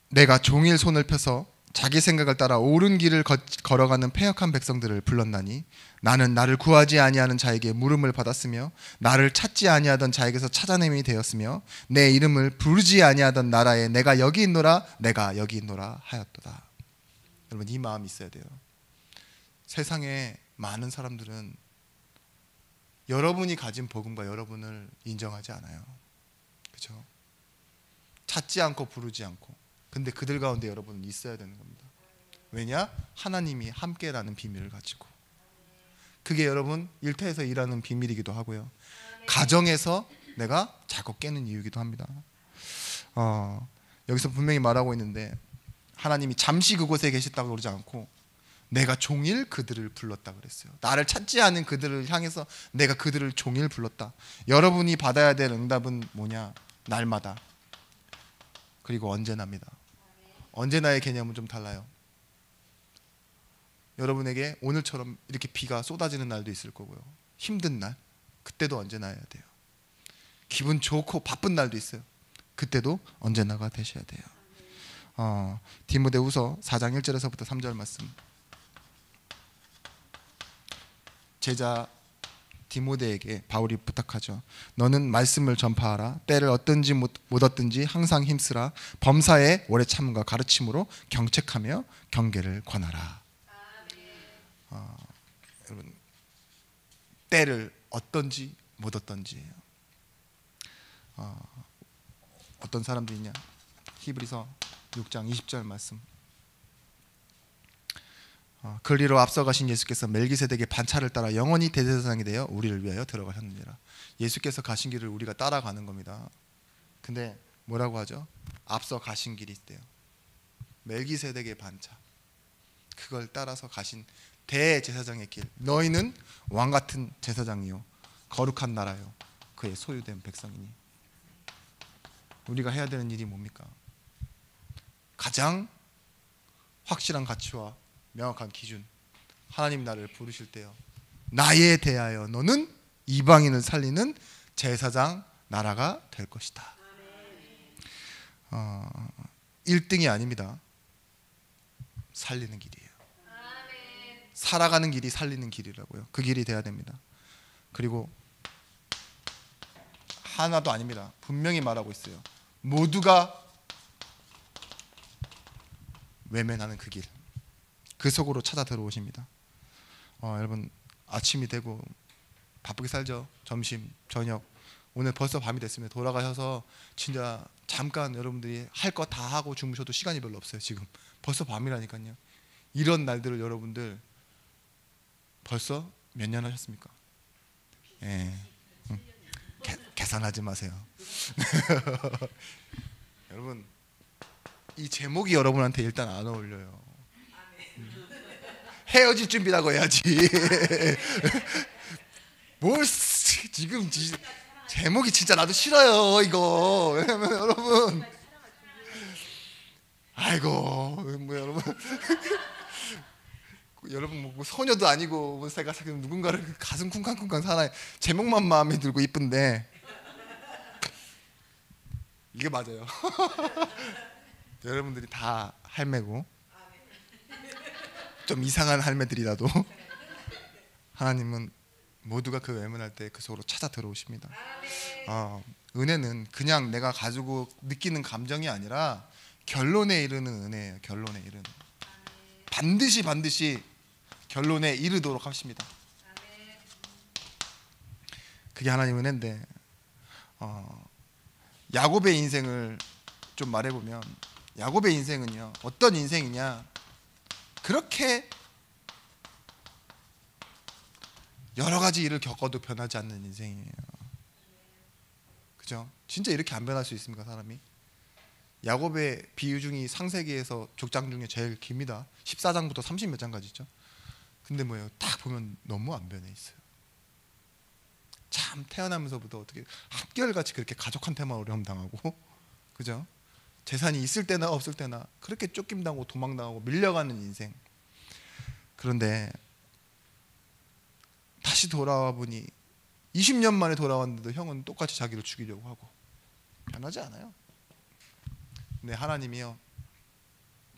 내가 종일 손을 펴서 자기 생각을 따라 옳은 길을 걸어가는 패역한 백성들을 불렀나니 나는 나를 구하지 아니하는 자에게 물음을 받았으며 나를 찾지 아니하던 자에게서 찾아냄이 되었으며 내 이름을 부르지 아니하던 나라에 내가 여기 있노라 내가 여기 있노라 하였도다. 여러분 이 마음이 있어야 돼요. 세상에 많은 사람들은 여러분이 가진 복음과 여러분을 인정하지 않아요. 그렇죠? 찾지 않고 부르지 않고. 근데 그들 가운데 여러분은 있어야 되는 겁니다. 왜냐? 하나님이 함께라는 비밀을 가지고. 그게 여러분 일터에서 일하는 비밀이기도 하고요. 가정에서 내가 자꾸 깨는 이유이기도 합니다. 여기서 분명히 말하고 있는데 하나님이 잠시 그곳에 계셨다고 그러지 않고 내가 종일 그들을 불렀다 그랬어요. 나를 찾지 않은 그들을 향해서 내가 그들을 종일 불렀다. 여러분이 받아야 될 응답은 뭐냐? 날마다. 그리고 언제나입니다. 언제나의 개념은 좀 달라요. 여러분에게 오늘처럼 이렇게 비가 쏟아지는 날도 있을 거고요. 힘든 날, 그때도 언제나 해야 돼요. 기분 좋고 바쁜 날도 있어요. 그때도 언제나가 되셔야 돼요. 디모데후서 4장 1절에서부터 3절 말씀. 제자 디모데에게 바울이 부탁하죠. 너는 말씀을 전파하라. 때를 얻든지 못 얻든지 항상 힘쓰라. 범사에 오래 참음과 가르침으로 경책하며 경계를 권하라. 여러분, 때를 얻든지 못 얻든지예요. 어떤 사람들이냐? 히브리서 6장 20절 말씀. 그리로 앞서가신 예수께서 멜기세덱의 반차를 따라 영원히 대제사장이 되어 우리를 위하여 들어가셨느니라. 예수께서 가신 길을 우리가 따라가는 겁니다. 근데 뭐라고 하죠? 앞서 가신 길이 있대요. 멜기세덱의 반차, 그걸 따라서 가신 대제사장의 길. 너희는 왕같은 제사장이요 거룩한 나라요 그의 소유된 백성이니. 우리가 해야 되는 일이 뭡니까? 가장 확실한 가치와 명확한 기준. 하나님 나를 부르실 때요, 나에 대하여 너는 이방인을 살리는 제사장 나라가 될 것이다. 1등이 아닙니다. 살리는 길이에요. 살아가는 길이 살리는 길이라고요. 그 길이 돼야 됩니다. 그리고 하나도 아닙니다. 분명히 말하고 있어요. 모두가 외면하는 그 길, 그 속으로 찾아 들어오십니다. 여러분, 아침이 되고 바쁘게 살죠. 점심, 저녁, 오늘 벌써 밤이 됐습니다. 돌아가셔서 진짜 잠깐 여러분들이 할 거 다 하고 주무셔도 시간이 별로 없어요. 지금 벌써 밤이라니까요. 이런 날들을 여러분들 벌써 몇 년 하셨습니까? 예. 계산하지 마세요. 여러분, 이 제목이 여러분한테 일단 안 어울려요. 헤어질 준비라고 해야지. 뭘 지금 제목이 진짜 나도 싫어요 이거. 왜냐면 여러분, 아이고 뭐 여러분 여러분 뭐 소녀도 아니고 뭐 제가 누군가를 가슴 쿵쾅쿵쾅 사나요. 제목만 마음에 들고 이쁜데 이게 맞아요. 여러분들이 다 할매고 좀 이상한 할매들이라도 하나님은 모두가 그 외면할 때 그 속으로 찾아 들어오십니다. 은혜는 그냥 내가 가지고 느끼는 감정이 아니라 결론에 이르는 은혜예요. 결론에 이르는. 반드시 결론에 이르도록 하십니다. 그게 하나님 은혜인데, 야곱의 인생을 좀 말해보면, 야곱의 인생은요 어떤 인생이냐, 그렇게 여러 가지 일을 겪어도 변하지 않는 인생이에요. 그죠? 진짜 이렇게 안 변할 수 있습니까, 사람이? 야곱의 비유 중에 상세기에서 족장 중에 제일 깁니다. 14장부터 30 몇 장까지 있죠. 근데 뭐예요? 딱 보면 너무 안 변해 있어요. 참, 태어나면서부터 어떻게 한결같이 그렇게 가족한테만 어려움 당하고, 그죠? 재산이 있을 때나 없을 때나 그렇게 쫓김당하고 도망당하고 밀려가는 인생. 그런데 다시 돌아와 보니 20년 만에 돌아왔는데도 형은 똑같이 자기를 죽이려고 하고 변하지 않아요. 근데 하나님이요,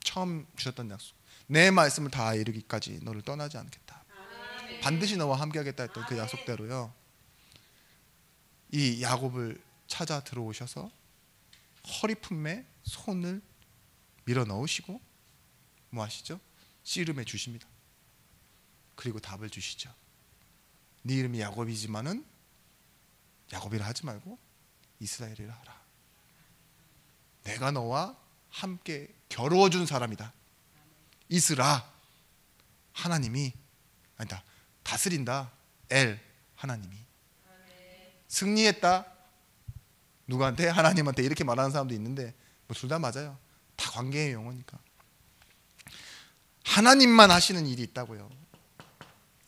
처음 주셨던 약속, 내 말씀을 다 이루기까지 너를 떠나지 않겠다. 반드시 너와 함께하겠다 했던 그 약속대로요, 이 야곱을 찾아 들어오셔서 허리 품에 손을 밀어 넣으시고 뭐 하시죠? 씨름해 주십니다. 그리고 답을 주시죠. 네 이름이 야곱이지만은 야곱이라 하지 말고 이스라엘이라 하라. 내가 너와 함께 겨루어 준 사람이다. 이스라 하나님이 아니다 다스린다. 엘 하나님이 승리했다. 누구한테? 하나님한테. 이렇게 말하는 사람도 있는데 뭐 둘 다 맞아요. 다 관계의 용어니까. 하나님만 하시는 일이 있다고요.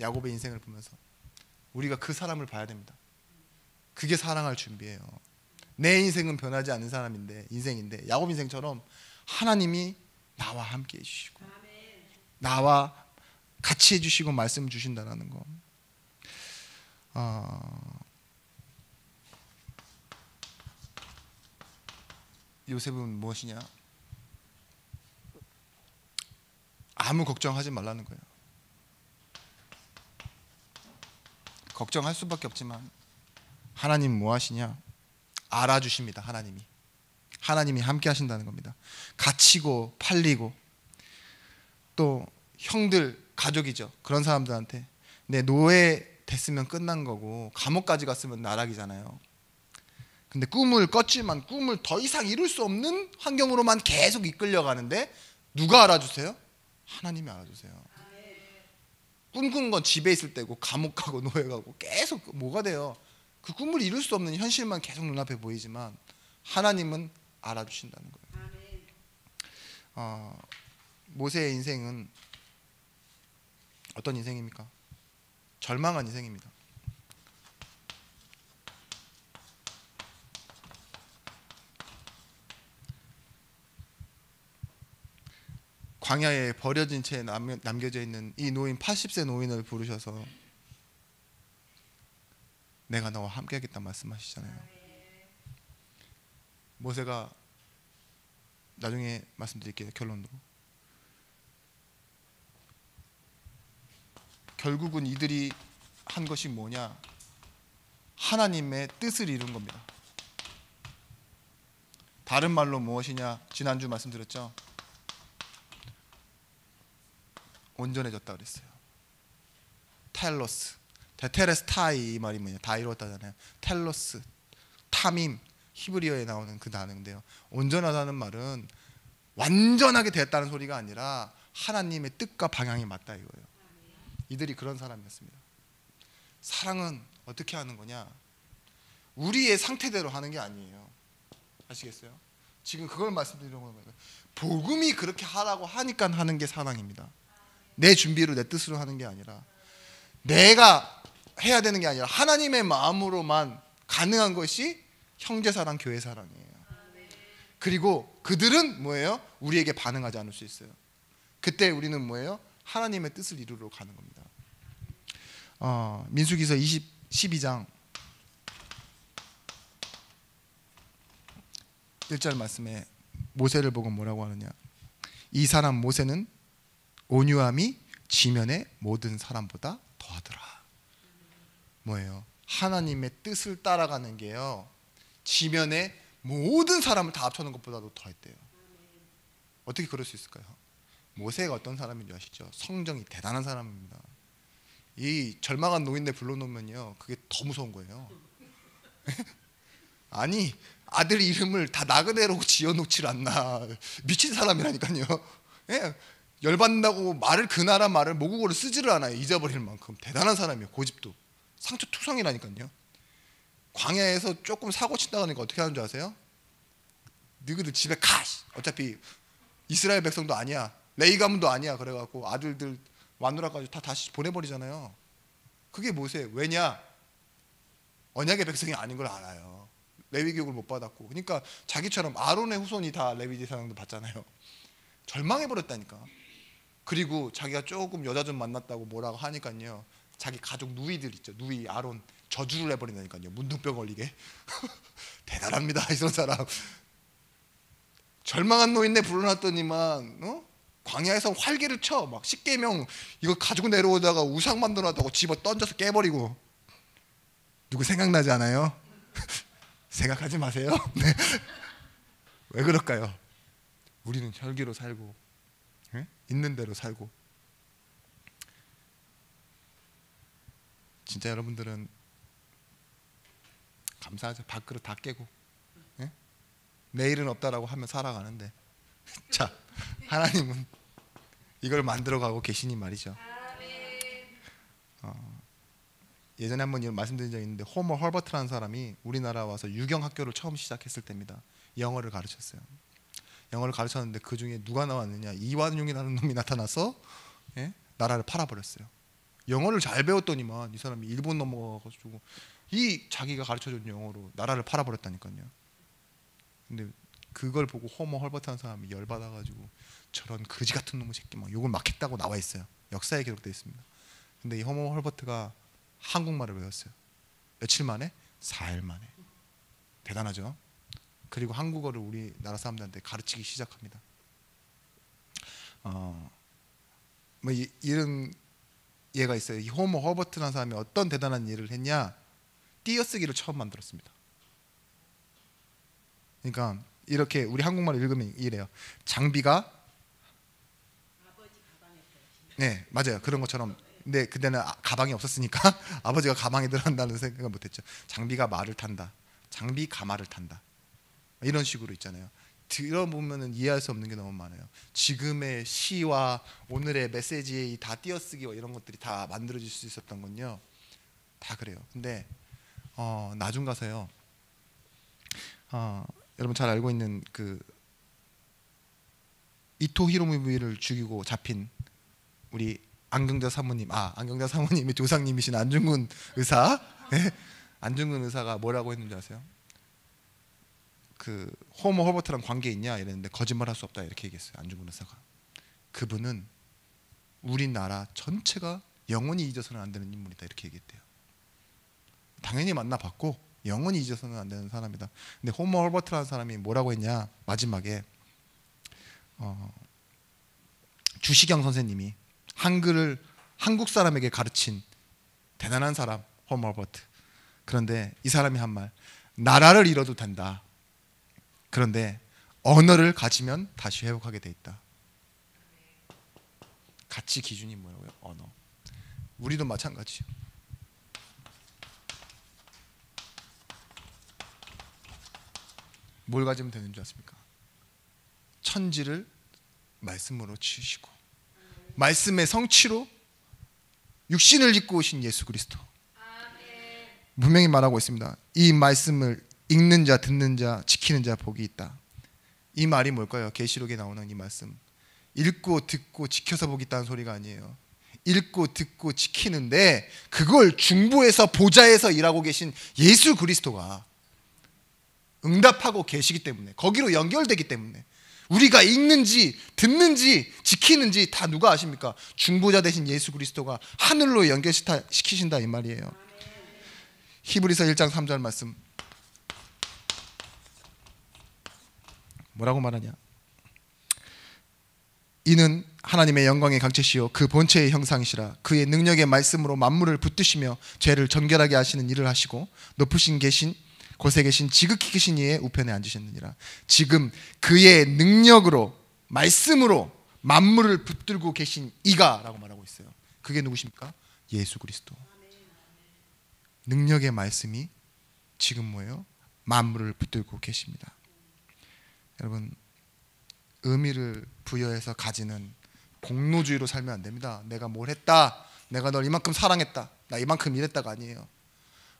야곱의 인생을 보면서 우리가 그 사람을 봐야 됩니다. 그게 사랑할 준비예요. 내 인생은 변하지 않는 사람인데 인생인데 야곱 인생처럼 하나님이 나와 함께 해주시고 나와 같이 해주시고 말씀 주신다는 거. 요셉은 무엇이냐? 아무 걱정하지 말라는 거예요. 걱정할 수밖에 없지만 하나님 뭐 하시냐? 알아주십니다. 하나님이 함께 하신다는 겁니다. 갇히고 팔리고 또 형들 가족이죠. 그런 사람들한테 내 노예 됐으면 끝난 거고 감옥까지 갔으면 나락이잖아요. 근데 꿈을 꿨지만 꿈을 더 이상 이룰 수 없는 환경으로만 계속 이끌려가는데 누가 알아주세요? 하나님이 알아주세요. 꿈꾼 건 집에 있을 때고 감옥 가고 노예 가고 계속 뭐가 돼요? 그 꿈을 이룰 수 없는 현실만 계속 눈앞에 보이지만 하나님은 알아주신다는 거예요. 모세의 인생은 어떤 인생입니까? 절망한 인생입니다. 광야에 버려진 채 남겨져 있는 이 노인 80세 노인을 부르셔서 내가 너와 함께 하겠다 말씀하시잖아요. 모세가 나중에 말씀드릴게요. 결론으로 결국은 이들이 한 것이 뭐냐? 하나님의 뜻을 이룬 겁니다. 다른 말로 무엇이냐? 지난주 말씀드렸죠. 온전해졌다 그랬어요. 텔로스, 테테레스타이 이 말이 뭐냐? 다 이루었다잖아요. 텔로스, 타밈, 히브리어에 나오는 그 단어인데요. 온전하다는 말은 완전하게 됐다는 소리가 아니라 하나님의 뜻과 방향이 맞다 이거예요. 이들이 그런 사람이었습니다. 사랑은 어떻게 하는 거냐? 우리의 상태대로 하는 게 아니에요. 아시겠어요? 지금 그걸 말씀드리려고 하는 거예요. 복음이 그렇게 하라고 하니까 하는 게 사랑입니다. 내 준비로 내 뜻으로 하는 게 아니라 내가 해야 되는 게 아니라 하나님의 마음으로만 가능한 것이 형제사랑, 교회사랑이에요. 그리고 그들은 뭐예요? 우리에게 반응하지 않을 수 있어요. 그때 우리는 뭐예요? 하나님의 뜻을 이루러 가는 겁니다. 민수기서 12장 1절 말씀에 모세를 보고 뭐라고 하느냐? 이 사람 모세는 온유함이 지면의 모든 사람보다 더하더라. 뭐예요? 하나님의 뜻을 따라가는 게요, 지면의 모든 사람을 다 합쳐놓은 것보다도 더했대요. 어떻게 그럴 수 있을까요? 모세가 어떤 사람인지 아시죠? 성정이 대단한 사람입니다. 이 절망한 노인네 불러놓으면요, 그게 더 무서운 거예요. 아니, 아들 이름을 다 나그네로 지어놓질 않나. 미친 사람이라니까요. 예, 열받는다고 말을, 그 나라 말을 모국어로 쓰지를 않아요. 잊어버릴 만큼 대단한 사람이에요. 고집도 상처투성이라니까요. 광야에서 조금 사고 친다 그러니까 어떻게 하는 줄 아세요? 너희들 집에 가! 어차피 이스라엘 백성도 아니야, 레위 가문도 아니야. 그래갖고 아들들 마누라까지 다 다시 보내버리잖아요. 그게 모세. 왜냐? 언약의 백성이 아닌 걸 알아요. 레위 교육을 못 받았고. 그러니까 자기처럼 아론의 후손이 다 레위 제사장도 받잖아요. 절망해버렸다니까. 그리고 자기가 조금 여자 좀 만났다고 뭐라고 하니까요, 자기 가족 누이들 있죠, 누이 아론 저주를 해버린다니까요. 문둥병 걸리게. 대단합니다, 이런 사람. 절망한 노인네 불러놨더니만 광야에서 활개를 쳐. 막 십계명 이거 가지고 내려오다가 우상 만들어놨다고 집어 던져서 깨버리고. 누구 생각나지 않아요? 생각하지 마세요. 네. 왜 그럴까요? 우리는 혈기로 살고, 네? 있는 대로 살고. 진짜 여러분들은 감사하죠. 밥그릇 다 깨고, 네? 내일은 없다라고 하면 살아가는데, 자, 하나님은 이걸 만들어가고 계시니 말이죠. 예전에 한번 이런 말씀드린 적이 있는데 호머 헐버트라는 사람이 우리나라 와서 유경학교를 처음 시작했을 때입니다. 영어를 가르쳤어요. 영어를 가르쳤는데 그 중에 누가 나왔느냐, 이완용이라는 놈이 나타나서 나라를 팔아버렸어요. 영어를 잘 배웠더니만 이 사람이 일본 넘어가가지고 이 자기가 가르쳐준 영어로 나라를 팔아버렸다니까요. 근데 그걸 보고 호머 헐버트라는 사람이 열받아가지고 저런 거지 같은 놈의 새끼 막 욕을 막 했다고 나와 있어요. 역사에 기록되어 있습니다. 근데 이 호머 헐버트가 한국말을 배웠어요. 며칠 만에? 4일 만에. 대단하죠. 그리고 한국어를 우리나라 사람들한테 가르치기 시작합니다. 이런 예가 있어요. 이 호머 헐버트라는 사람이 어떤 대단한 일을 했냐? 띄어쓰기를 처음 만들었습니다. 그러니까 이렇게 우리 한국말을 읽으면 이래요. 장비가 네 맞아요. 그런 것처럼. 근데 그때는 가방이 없었으니까 아버지가 가방에 들어간다는 생각을 못했죠. 장비가 말을 탄다. 장비가 말을 탄다. 이런 식으로 있잖아요. 들어보면은 이해할 수 없는 게 너무 많아요. 지금의 시와 오늘의 메시지에 다 띄어쓰기와 이런 것들이 다 만들어질 수 있었던 건요. 다 그래요. 근데 나중 가서요. 여러분 잘 알고 있는 그 이토 히로부미를 죽이고 잡힌 우리 안경자 사모님, 안경자 사모님의 조상님이신 안중근 의사, 안중근 의사가 뭐라고 했는지 아세요? 그 호머 헐버트랑 관계 있냐 이랬는데 거짓말할 수 없다 이렇게 얘기했어요. 안중근 의사가. 그분은 우리나라 전체가 영원히 잊어서는 안 되는 인물이다 이렇게 얘기했대요. 당연히 만나봤고 영원히 잊어서는 안 되는 사람이다. 근데 호머 헐버트라는 사람이 뭐라고 했냐, 마지막에 주시경 선생님이 한글을 한국 사람에게 가르친 대단한 사람 호머 헐버트. 그런데 이 사람이 한 말, 나라를 잃어도 된다. 그런데 언어를 가지면 다시 회복하게 돼 있다. 가치 기준이 뭐라고요? 언어. 우리도 마찬가지요. 뭘 가지면 되는 줄 아십니까? 천지를 말씀으로 치우시고 말씀의 성취로 육신을 입고 오신 예수 그리스도. 분명히 말하고 있습니다. 이 말씀을 읽는 자, 듣는 자, 지키는 자 복이 있다. 이 말이 뭘까요? 계시록에 나오는 이 말씀. 읽고 듣고 지켜서 복이 있다는 소리가 아니에요. 읽고 듣고 지키는데 그걸 중보에서 보좌에서 일하고 계신 예수 그리스도가 응답하고 계시기 때문에, 거기로 연결되기 때문에 우리가 읽는지 듣는지 지키는지 다 누가 아십니까? 중보자 되신 예수 그리스도가 하늘로 연결시키신다 이 말이에요. 히브리서 1장 3절 말씀 뭐라고 말하냐? 이는 하나님의 영광의 강체시요 그 본체의 형상이시라. 그의 능력의 말씀으로 만물을 붙드시며 죄를 정결하게 하시는 일을 하시고 높으신 계신 곳에 계신 지극히 크신 이의 우편에 앉으셨느니라. 지금 그의 능력으로 말씀으로 만물을 붙들고 계신 이가 라고 말하고 있어요. 그게 누구십니까? 예수 그리스도. 능력의 말씀이 지금 뭐예요? 만물을 붙들고 계십니다. 여러분, 의미를 부여해서 가지는 공로주의로 살면 안 됩니다. 내가 뭘 했다, 내가 널 이만큼 사랑했다, 나 이만큼 이랬다가 아니에요.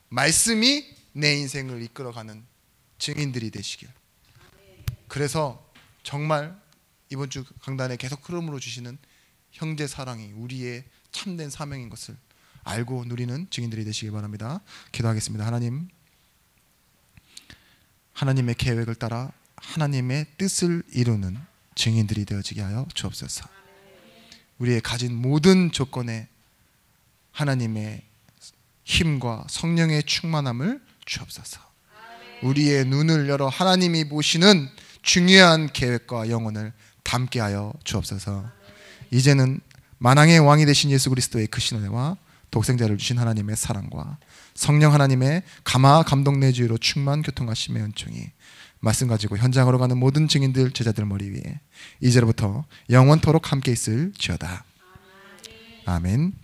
말씀이 내 인생을 이끌어가는 증인들이 되시길. 그래서 정말 이번 주 강단에 계속 흐름으로 주시는 형제 사랑이 우리의 참된 사명인 것을 알고 누리는 증인들이 되시길 바랍니다. 기도하겠습니다. 하나님, 하나님의 계획을 따라 하나님의 뜻을 이루는 증인들이 되어지게 하여 주옵소서. 우리의 가진 모든 조건에 하나님의 힘과 성령의 충만함을 주옵소서. 우리의 눈을 열어 하나님이 보시는 중요한 계획과 영혼을 담게 하여 주옵소서. 이제는 만왕의 왕이 되신 예수 그리스도의 크신 은혜와 독생자를 주신 하나님의 사랑과 성령 하나님의 감화 감동 내주의로 충만 교통하심의 은총이 말씀 가지고 현장으로 가는 모든 증인들 제자들 머리 위에 이제로부터 영원토록 함께 있을지어다. 아멘.